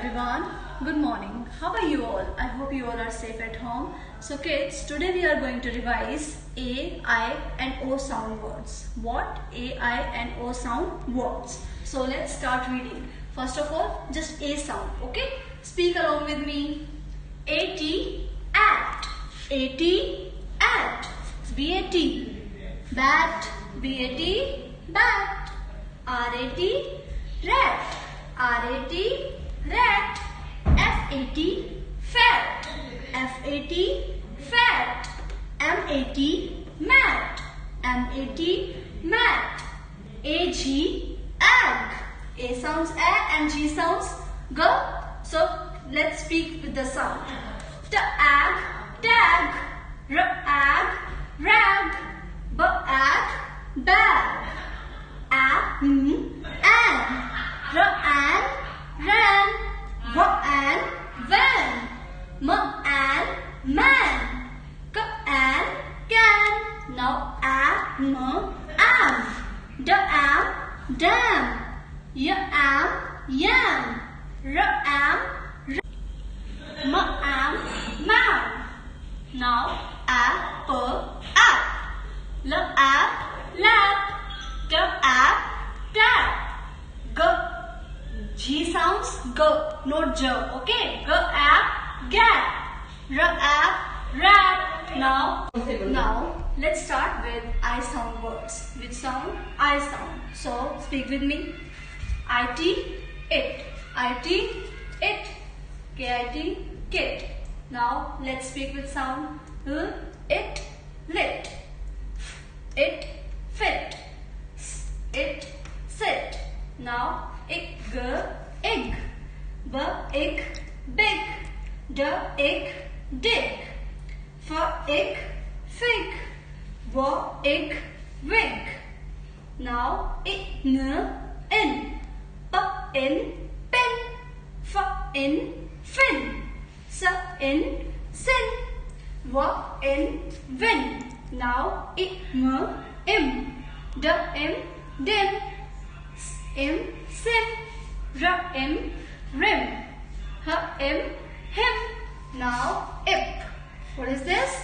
everyone. Good morning. How are you all? I hope you all are safe at home. So kids, today we are going to revise A, I and O sound words. What? A, I and O sound words. So let's start reading. First of all, just A sound. Okay? Speak along with me. A-T, at. A-T, at. B-A-T, bat. B-A-T, bat. R-A-T, rat. R-A-T, rat. F-A-T, fat. F-A-T, fat. M-A-T, mat. M-A-T, mat. A-G, ag. A sounds A and G sounds G. So let's speak with the sound. T-ag, tag. R-ag, rag. B-ag, bag. A-n, R-an, ran. V-an, van. M-an, man. K-an, can. Now A-m, am. D-am, dam. Y-am, yam. R-am, M-am, mam. Now apple, app. L-app, lap. T-app, tap. G sounds G, not J. Okay? G-app, gap. R-app, rap. Now let's start with I sound words. Which sound? I sound. So speak with me. I-T, it. I-T, it. K-I-T, kit. Now let's speak with sound. It, lit. It, fit. It, sit. Now ig, egg. B-ig, big. D-ig, dig. F-ig, fig. W-ig, wig. Now in, in. P-in, pin. F-in, fin. S-in, sin. W-in, win. Now im, im. D-im, dim. S-im, sim. R-im, rim. H-im, him. Now ip. What is this?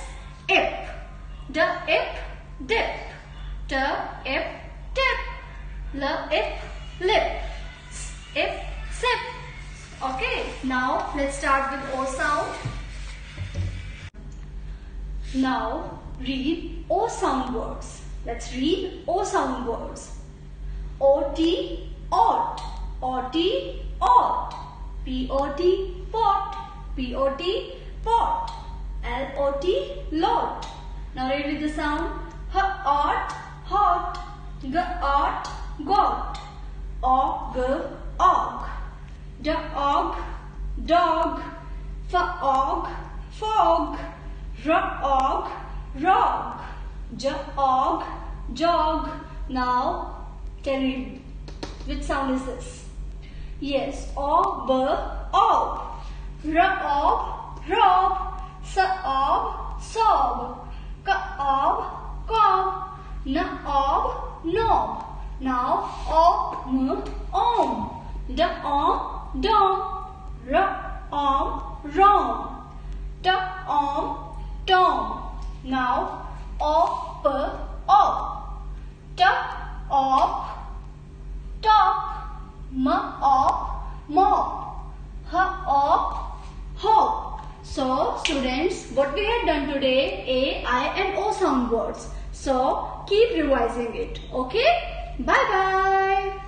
Ip. D-ip, dip. T-ip, tip. L-ip, lip. S-ip, sip. Okay, now let's start with O sound. Now read O sound words. Let's read O sound words. O-T, ought. O-T, ought. P-O-T, pot. P-O-T, pot. L-O-T, lot. Now read with the sound. H-ought, hot. G-ought, got. Og, og. D-og, dog. F-og, fog. R-og, rog. J-og, jog. Now tell me, which sound is this? Yes, ob, ob. R-ob, rob. S-ob, sob. K-ob, cob. N-ob, knob. Now om, om. D-om, dom. R-om, rom. T-om, tom. Now op, op. T-op, top. M-op, mop. H-op, hop. So students, what we have done today, A, I and O sound words. So keep revising it. Okay? Bye bye.